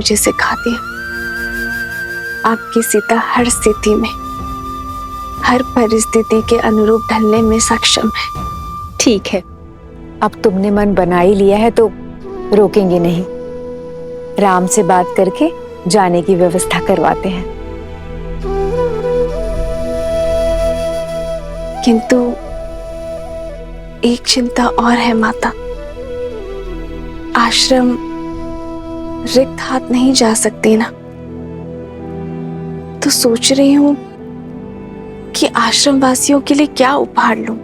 मुझे सिखा दिया। आपकी सीता हर स्थिति में, हर परिस्थिति के अनुरूप ढलने में सक्षम है। ठीक है, अब तुमने मन बना ही लिया है तो रोकेंगे नहीं। राम से बात करके जाने की व्यवस्था करवाते हैं। किंतु एक चिंता और है माता। आश्रम रिक्त हाथ नहीं जा सकती ना, तो सोच रही हूं कि आश्रम वासियों के लिए क्या उपहार लूं।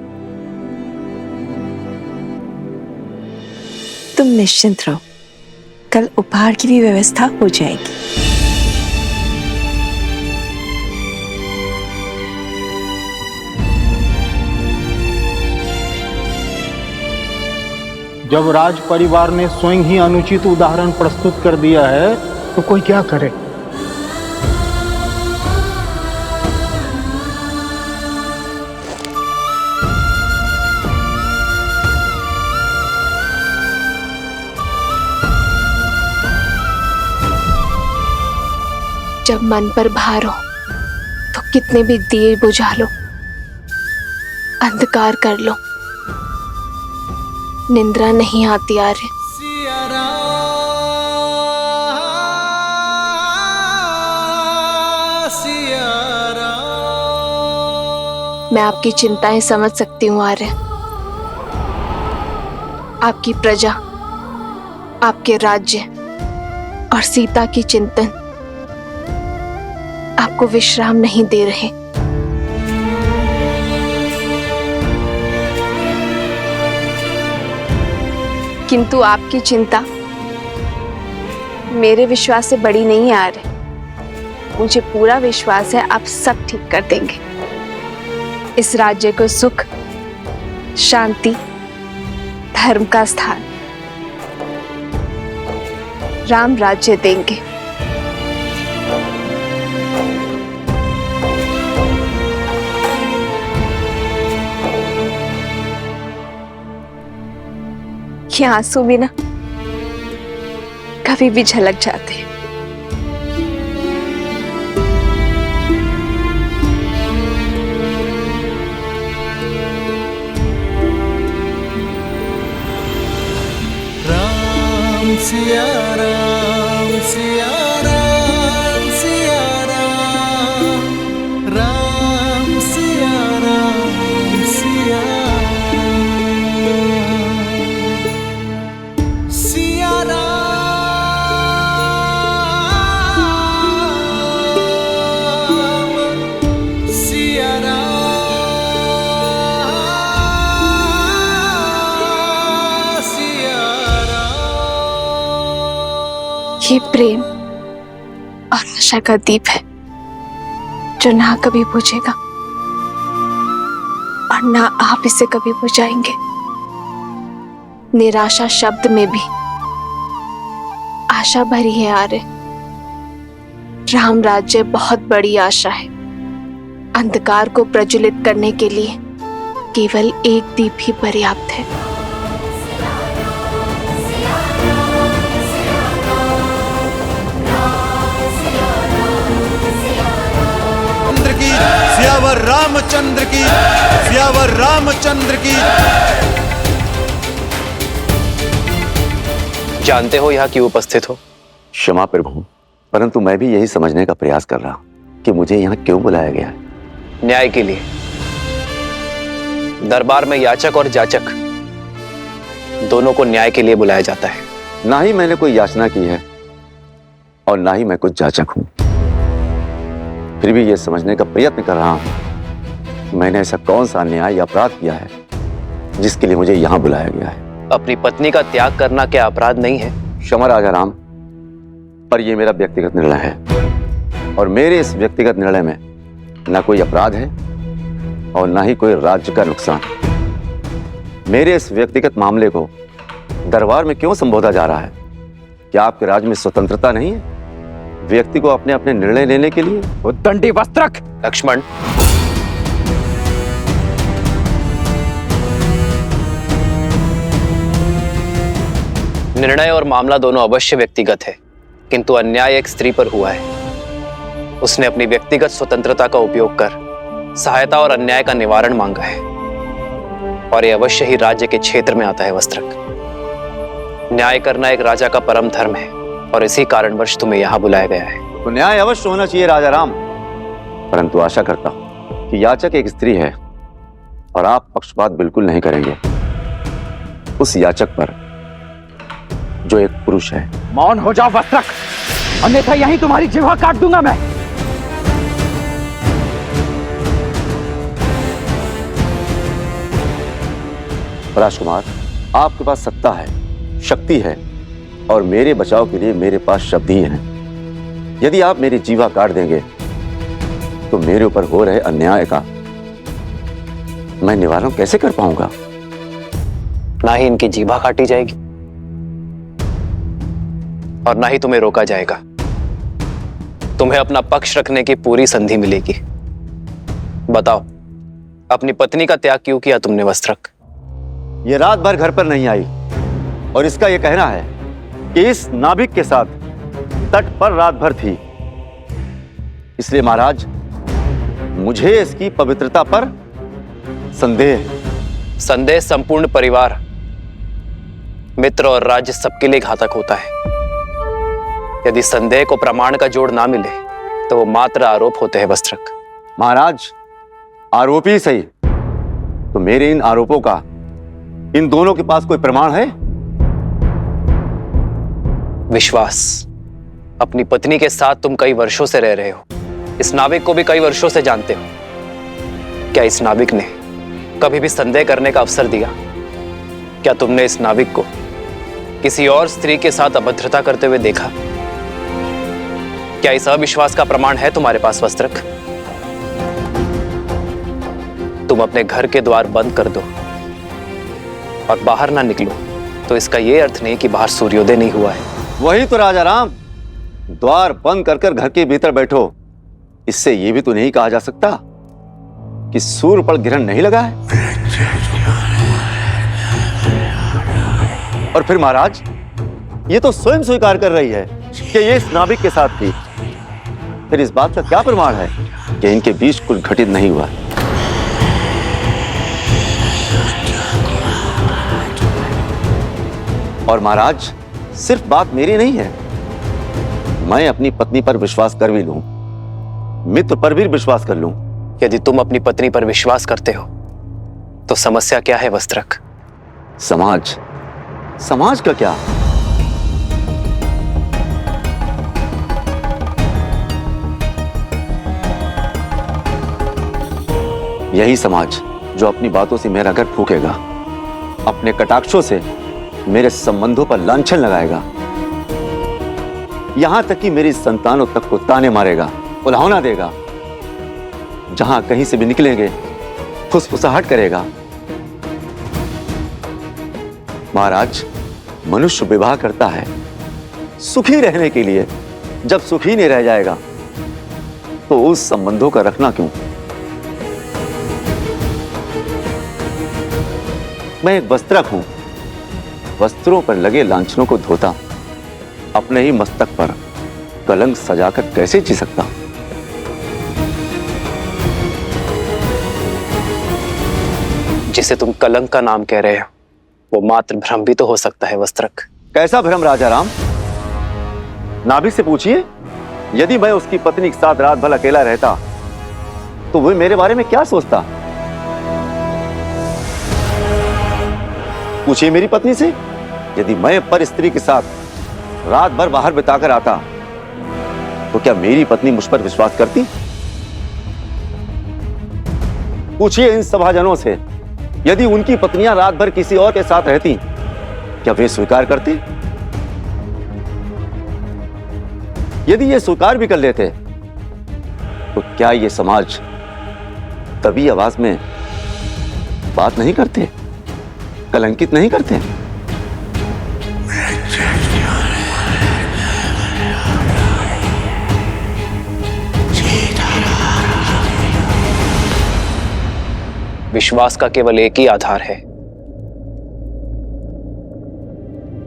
तुम निश्चिंत रहो, कल उपहार की भी व्यवस्था हो जाएगी। जब राज परिवार ने स्वयं ही अनुचित उदाहरण प्रस्तुत कर दिया है तो कोई क्या करे। जब मन पर भार हो तो कितने भी दिए बुझा लो, अंधकार कर लो, निंद्रा नहीं आती आर्य। मैं आपकी चिंताएं समझ सकती हूँ आर्य। आपकी प्रजा, आपके राज्य और सीता की चिंतन आपको विश्राम नहीं दे रहे। किंतु आपकी चिंता मेरे विश्वास से बड़ी नहीं है आर्य। मुझे पूरा विश्वास है आप सब ठीक कर देंगे। इस राज्य को सुख, शांति, धर्म का स्थान, राम राज्य देंगे। ये आंसू भी ना कभी भी झलक जाते हैं। राम सिया राम सिया राम सिया राम, राम सिया राम सिया ये प्रेम और आशा का दीप है जो ना कभी बुझेगा और ना आप इसे कभी बुझाएंगे। निराशा शब्द में भी आशा भरी है आर्य। राम राज्य बहुत बड़ी आशा है। अंधकार को प्रज्वलित करने के लिए केवल एक दीप ही पर्याप्त है। सियावर रामचंद्र की, सियावर रामचंद्र की। जानते हो यहाँ क्यों उपस्थित हो? क्षमा प्रभु, परंतु मैं भी यही समझने का प्रयास कर रहा हूँ कि मुझे यहाँ क्यों बुलाया गया है। न्याय के लिए। दरबार में याचक और जाचक दोनों को न्याय के लिए बुलाया जाता है। ना ही मैंने कोई याचना की है और ना ही मैं कुछ जाचक हूँ, फिर भी यह समझने का प्रयत्न कर रहा हूँ मैंने ऐसा कौन सा अन्याय या अपराध किया है जिसके लिए मुझे यहाँ बुलाया गया है। अपनी पत्नी का त्याग करना क्या अपराध नहीं है? क्षमा राजा राम, पर यह मेरा व्यक्तिगत निर्णय है और मेरे इस व्यक्तिगत निर्णय में न कोई अपराध है और न ही कोई राज्य का नुकसान। मेरे इस व्यक्तिगत मामले को दरबार में क्यों संबोधा जा रहा है? क्या आपके राज्य में स्वतंत्रता नहीं है व्यक्ति को अपने अपने निर्णय लेने के लिए? उद्दंडी वस्त्रक। लक्ष्मण, निर्णय और मामला दोनों अवश्य व्यक्तिगत है, किंतु अन्याय एक स्त्री पर हुआ है। उसने अपनी व्यक्तिगत स्वतंत्रता का उपयोग कर सहायता और अन्याय का निवारण मांगा है, और यह अवश्य ही राज्य के क्षेत्र में आता है वस्त्रक। न्याय करना एक राजा का परम धर्म है, और इसी कारणवश तुम्हें यहां बुलाया गया है। तो न्याय अवश्य होना चाहिए राजा राम, परंतु आशा करता हूं कि याचक एक स्त्री है और आप पक्षपात बिल्कुल नहीं करेंगे उस याचक पर जो एक पुरुष है। मौन हो जाओ वस्त्रक, अन्यथा यहीं तुम्हारी जिह्वा काट दूंगा मैं। राजकुमार, आपके पास सत्ता है, शक्ति है, और मेरे बचाव के लिए मेरे पास शब्द ही हैं। यदि आप मेरी जीवा काट देंगे तो मेरे ऊपर हो रहे अन्याय का मैं निवारण कैसे कर पाऊंगा? ना ही इनकी जीभा काटी जाएगी और ना ही तुम्हें रोका जाएगा। तुम्हें अपना पक्ष रखने की पूरी संधि मिलेगी। बताओ, अपनी पत्नी का त्याग क्यों किया तुमने वस्त्रक? ये रात भर घर पर नहीं आई और इसका यह कहना है कि इस नाविक के साथ तट पर रात भर थी। इसलिए महाराज, मुझे इसकी पवित्रता पर संदेह है। संदेह संपूर्ण परिवार, मित्र और राज्य सबके लिए घातक होता है। यदि संदेह को प्रमाण का जोड़ ना मिले तो वो मात्र आरोप होते हैं वस्त्रक। महाराज, आरोपी सही, तो मेरे इन आरोपों का इन दोनों के पास कोई प्रमाण है? विश्वास। अपनी पत्नी के साथ तुम कई वर्षों से रह रहे हो, इस नाविक को भी कई वर्षों से जानते हो। क्या इस नाविक ने कभी भी संदेह करने का अवसर दिया? क्या तुमने इस नाविक को किसी और स्त्री के साथ अभद्रता करते हुए देखा? क्या इस अविश्वास का प्रमाण है तुम्हारे पास वस्त्रक? तुम अपने घर के द्वार बंद कर दो और बाहर ना निकलो तो इसका यह अर्थ नहीं कि बाहर सूर्योदय नहीं हुआ है। वही तो राजा राम, द्वार बंद कर घर के भीतर बैठो, इससे यह भी तो नहीं कहा जा सकता कि सूर्य पर ग्रहण नहीं लगा है। और फिर महाराज, ये तो स्वयं स्वीकार कर रही है कि ये इस नाविक के साथ थी। फिर इस बात का क्या प्रमाण है कि इनके बीच कुछ घटित नहीं हुआ? और महाराज, सिर्फ बात मेरी नहीं है, मैं अपनी पत्नी पर विश्वास कर भी लूं, मित्र पर भी विश्वास कर लूं। यदि तुम अपनी पत्नी पर विश्वास करते हो तो समस्या क्या है वस्त्रक? समाज, समाज का क्या? यही समाज जो अपनी बातों से मेरा घर फूकेगा, अपने कटाक्षों से मेरे संबंधों पर लांछन लगाएगा, यहां तक कि मेरी संतानों तक को ताने मारेगा, उल्हाना देगा। जहां कहीं से भी निकलेंगे फुसफुसाहट करेगा। महाराज, मनुष्य विवाह करता है सुखी रहने के लिए। जब सुखी नहीं रह जाएगा तो उस संबंधों का रखना क्यों? मैं एक वस्त्रक हूं, वस्त्रों पर लगे लांछनों को धोता, अपने ही मस्तक पर कलंक सजाकर कैसे जी सकता? जिसे तुम कलंक का नाम कह रहे हो वो मात्र भ्रम भी तो हो सकता है वस्त्रक। कैसा भ्रम राजा राम? नाभिक से पूछिए, यदि मैं उसकी पत्नी के साथ रात भर अकेला रहता तो वह मेरे बारे में क्या सोचता? पूछिए मेरी पत्नी से, यदि मैं पर स्त्री के साथ रात भर बाहर बिताकर आता तो क्या मेरी पत्नी मुझ पर विश्वास करती? पूछिए इन सभाजनों से, यदि उनकी पत्नियां रात भर किसी और के साथ रहती क्या वे स्वीकार करते? यदि ये स्वीकार भी कर लेते तो क्या ये समाज तभी आवाज में बात नहीं करते, कलंकित नहीं करते? विश्वास का केवल एक ही आधार है,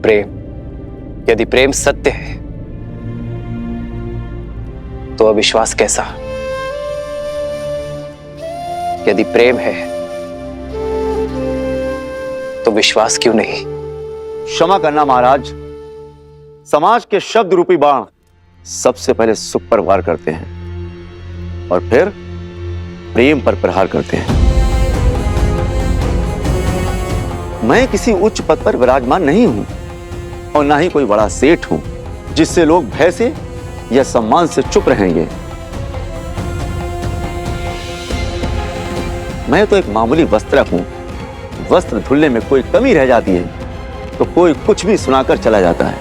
प्रेम। यदि प्रेम सत्य है तो अविश्वास कैसा? यदि प्रेम है तो विश्वास क्यों नहीं? क्षमा करना महाराज, समाज के शब्द रूपी बाण सबसे पहले सुख पर वार करते हैं और फिर प्रेम पर प्रहार करते हैं। मैं किसी उच्च पद पर विराजमान नहीं हूं और ना ही कोई बड़ा सेठ हूं जिससे लोग भय से या सम्मान से चुप रहेंगे। मैं तो एक मामूली वस्त्रक हूं। वस्त्र धुलने में कोई कमी रह जाती है तो कोई कुछ भी सुनाकर चला जाता है।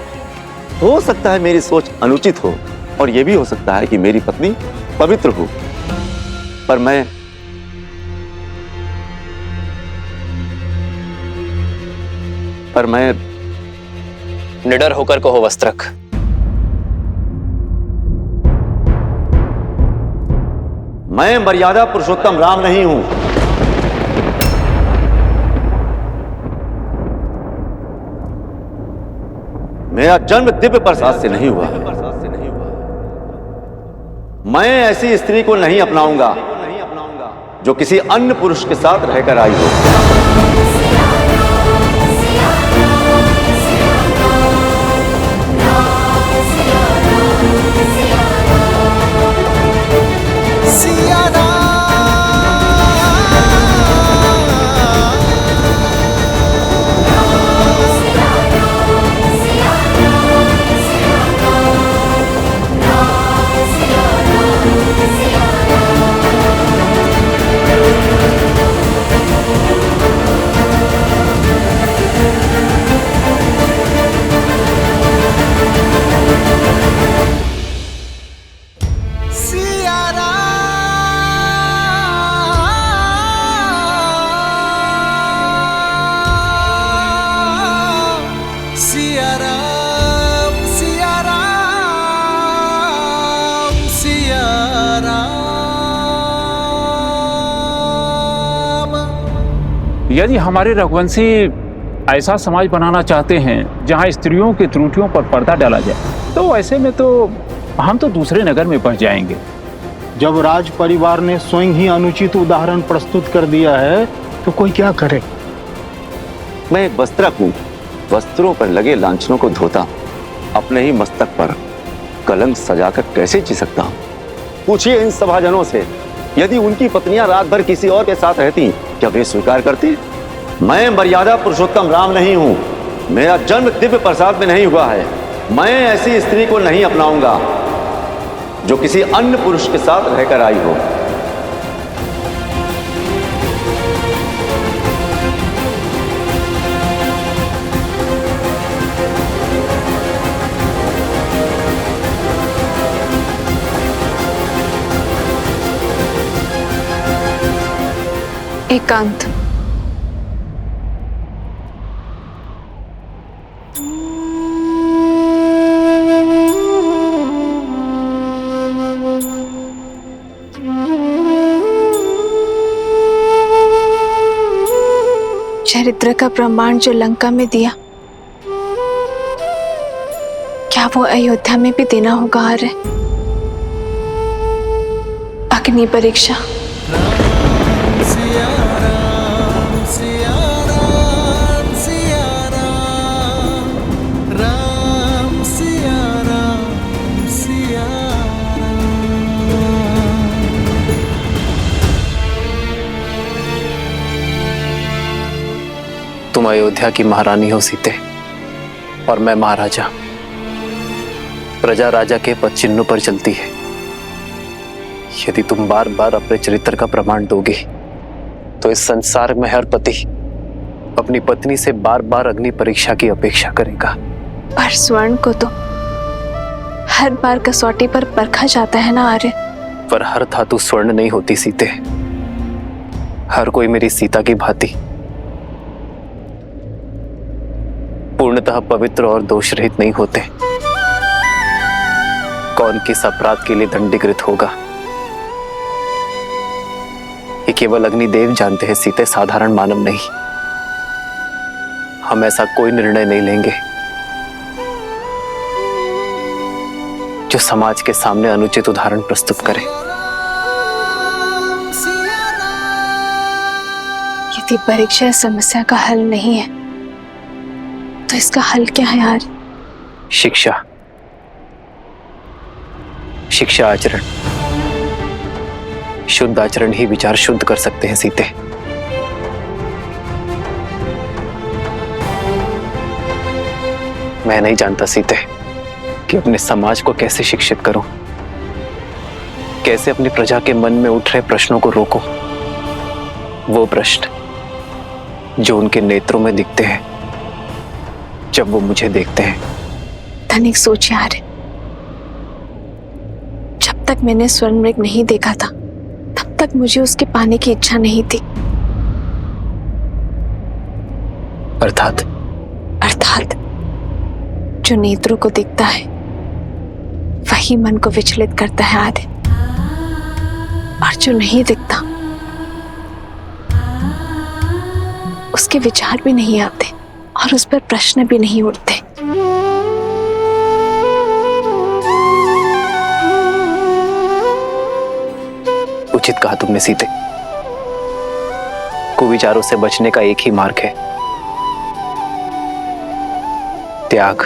हो सकता है मेरी सोच अनुचित हो और यह भी हो सकता है कि मेरी पत्नी पवित्र हो, पर मैं निडर होकर कहो वस्त्रक। मैं मर्यादा पुरुषोत्तम राम नहीं हूं। मेरा जन्म दिव्य प्रसाद से नहीं हुआ। मैं ऐसी स्त्री को नहीं अपनाऊंगा जो किसी अन्य पुरुष के साथ रहकर आई हो। यदि हमारे रघुवंशी ऐसा समाज बनाना चाहते हैं जहां स्त्रियों की त्रुटियों पर पर्दा डाला जाए, तो ऐसे में तो हम तो दूसरे नगर में बस जाएंगे। जब राज परिवार ने स्वयं ही अनुचित उदाहरण प्रस्तुत कर दिया है तो कोई क्या करे? मैं एक वस्त्रक हूं। वस्त्रों पर लगे लांछनों को धोता, अपने ही मस्तक पर कलंक सजाकर कैसे जी सकता हूं? पूछिए इन सभाजनों से, यदि उनकी पत्नियां रात भर किसी और के साथ रहती क्या वे स्वीकार करती? मैं मर्यादा पुरुषोत्तम राम नहीं हूं। मेरा जन्म दिव्य प्रसाद में नहीं हुआ है। मैं ऐसी स्त्री को नहीं अपनाऊंगा जो किसी अन्य पुरुष के साथ रहकर आई हो। एकांत। चरित्र का प्रमाण जो लंका में दिया, क्या वो अयोध्या में भी देना होगा? आर्य अग्नि परीक्षा। तुम अयोध्या की महारानी हो सीते और मैं महाराजा। प्रजा राजा के पद चिन्हों पर चलती है। यदि तुम बार बार अपने चरित्र का प्रमाण दोगे तो इस संसार में हर पति अपनी पत्नी से बार बार अग्नि परीक्षा की अपेक्षा करेगा। पर स्वर्ण को तो हर बार कसौटी पर परखा जाता है ना आर्य। पर हर धातु स्वर्ण नहीं होती सीते। हर कोई मेरी सीता की भांति पूर्णतः पवित्र और दोष रहित नहीं होते। कौन किस अपराध के लिए दंडीकृत होगा ये केवल अग्निदेव जानते हैं सीते, साधारण मानव नहीं। हम ऐसा कोई निर्णय नहीं लेंगे जो समाज के सामने अनुचित उदाहरण प्रस्तुत करे। यदि परीक्षा इस समस्या का हल नहीं है तो इसका हल क्या है यार? शिक्षा, शिक्षा आचरण, शुद्ध आचरण ही विचार शुद्ध कर सकते हैं सीते। मैं नहीं जानता सीते कि अपने समाज को कैसे शिक्षित करूं, कैसे अपनी प्रजा के मन में उठ रहे प्रश्नों को रोकूं। वो प्रश्न जो उनके नेत्रों में दिखते हैं जब वो मुझे देखते हैं। तनिक सोच यार, जब तक मैंने स्वर्ण मृग नहीं देखा था तब तक मुझे उसके पाने की इच्छा नहीं थी। अर्थात जो नेत्रों को दिखता है वही मन को विचलित करता है आदि, और जो नहीं दिखता उसके विचार भी नहीं आते और उस पर प्रश्न भी नहीं उठते। उचित कहा तुमने सीते। कुविचारों से बचने का एक ही मार्ग है, त्याग।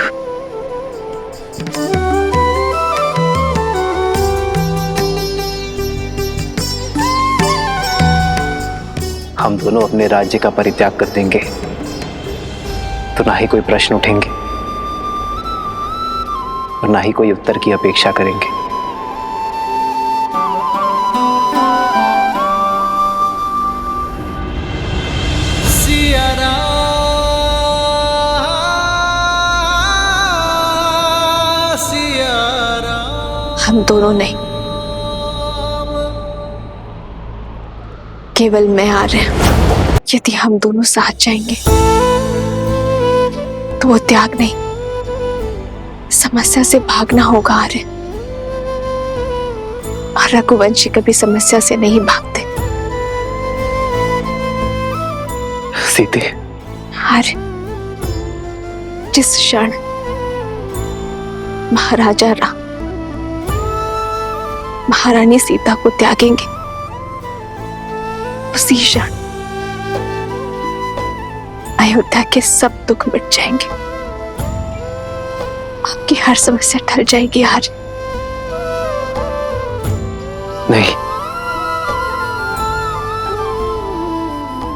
हम दोनों अपने राज्य का परित्याग कर देंगे तो ना ही कोई प्रश्न उठेंगे और ना ही कोई उत्तर की अपेक्षा करेंगे। हम दोनों नहीं, केवल मैं आ रहे हैं। यदि हम दोनों साथ जाएंगे तो वो त्याग नहीं, समस्या से भागना होगा आर्य। और रघुवंशी कभी समस्या से नहीं भागते। सीते, आर्य, जिस क्षण महाराजा राम महारानी सीता को त्यागेंगे उसी क्षण अयोध्या के सब दुख मिट जाएंगे। आपकी हर समस्या टल जाएगी आज। नहीं,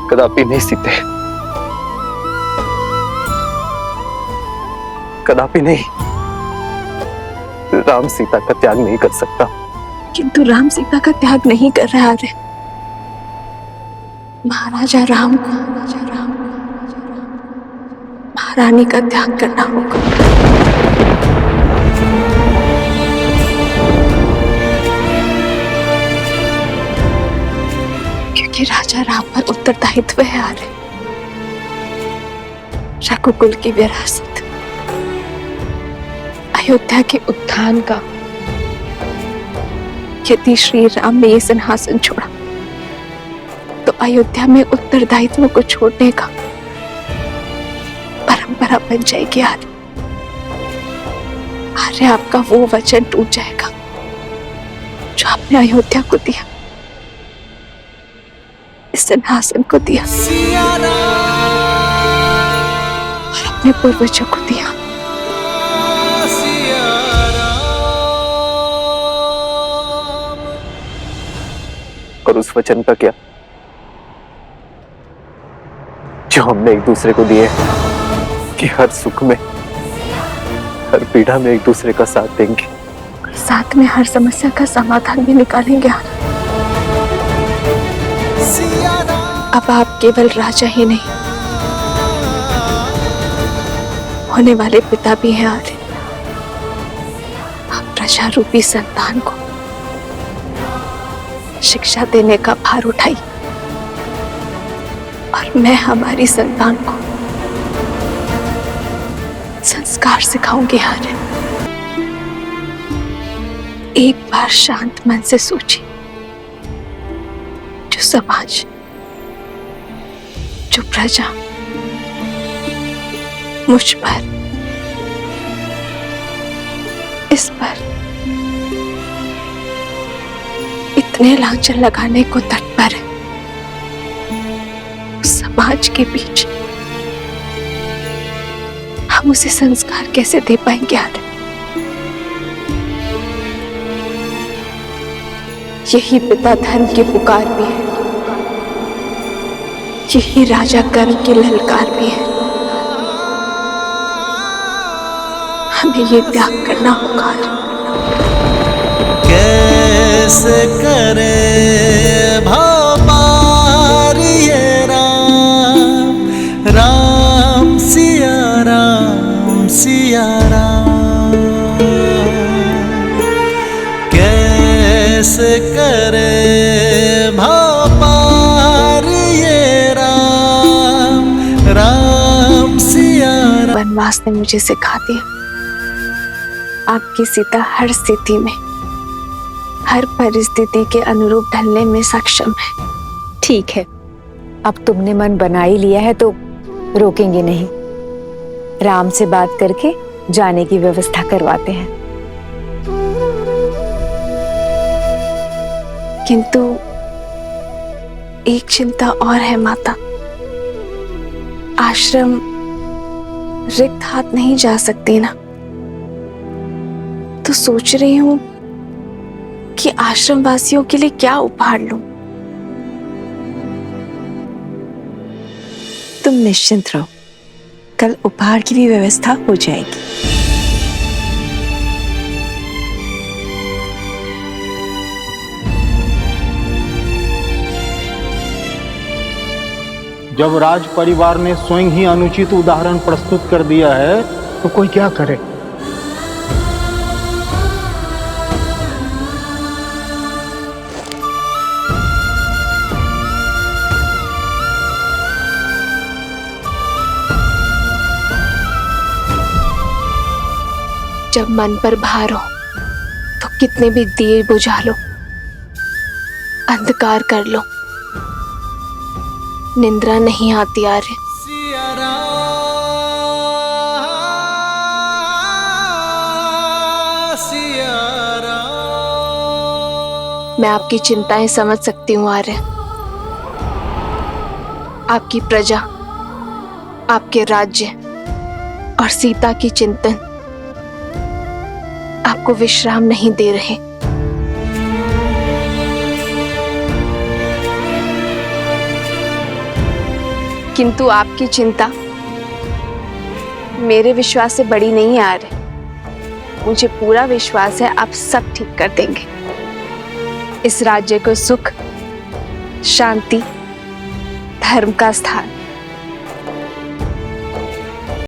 कदापि नहीं सीते, कदापि नहीं। राम सीता का त्याग नहीं कर सकता। किंतु राम सीता का त्याग नहीं कर रहा है। महाराजा राम को महारानी का त्याग करना होगा। क्योंकि राजा राम पर उत्तरदायित्व है आर्य। रघुकुल की विरासत, अयोध्या के उत्थान का। यदि श्री राम ने ये सिंहासन छोड़ा तो अयोध्या में उत्तरदायित्व को छोड़ने का परंपरा बन जाएगी आर्य। आर्य, आपका वो वचन टूट जाएगा जो आपने अयोध्या को दिया, इस सिंहासन को दिया और अपने पूर्वजों को दिया। और उस वचन का क्या जो हमने एक दूसरे को दिए कि हर सुख में हर पीड़ा में एक दूसरे का साथ देंगे, साथ में हर समस्या का समाधान भी निकालेंगे। अब आप केवल राजा ही नहीं, होने वाले पिता भी हैं आर्य। आप प्रजा रूपी संतान को शिक्षा देने का भार उठाई और मैं हमारी संतान को संस्कार सिखाऊंगी आर्य। एक बार शांत मन से सोचिए, जो समाज, जो प्रजा मुझ पर, इस पर नीलांचल लगाने को तत्पर है। उस समाज के बीच हम उसे संस्कार कैसे दे पाएंगे यार? यही पिता धर्म की पुकार भी है, यही राजा कर्म की ललकार भी है। हमें ये त्याग करना होगा। कैसे करे भापार ये राम राम सिया राम सिया राम। कैसे करे भापार ये राम राम सिया राम। वनवास ने मुझे सिखा दिया आपकी सीता हर स्थिति में, हर परिस्थिति के अनुरूप ढलने में सक्षम है। ठीक है, अब तुमने मन बना ही लिया है तो रोकेंगे नहीं। राम से बात करके जाने की व्यवस्था करवाते हैं। किंतु एक चिंता और है माता, आश्रम रिक्त हाथ नहीं जा सकती ना। तो सोच रही हूं कि आश्रम वासियों के लिए क्या उपहार लूं। तुम निश्चिंत रहो, कल उपहार की भी व्यवस्था हो जाएगी। जब राज परिवार ने स्वयं ही अनुचित उदाहरण प्रस्तुत कर दिया है तो कोई क्या करे। जब मन पर भार हो तो कितने भी दिए बुझा लो, अंधकार कर लो, निंद्रा नहीं आती आर्य। सिया राम सिया राम। मैं आपकी चिंताएं समझ सकती हूँ आर्य। आपकी प्रजा, आपके राज्य और सीता की चिंतन आपको विश्राम नहीं दे रहे। किंतु आपकी चिंता मेरे विश्वास से बड़ी नहीं आ रही। मुझे पूरा विश्वास है आप सब ठीक कर देंगे। इस राज्य को सुख, शांति, धर्म का स्थान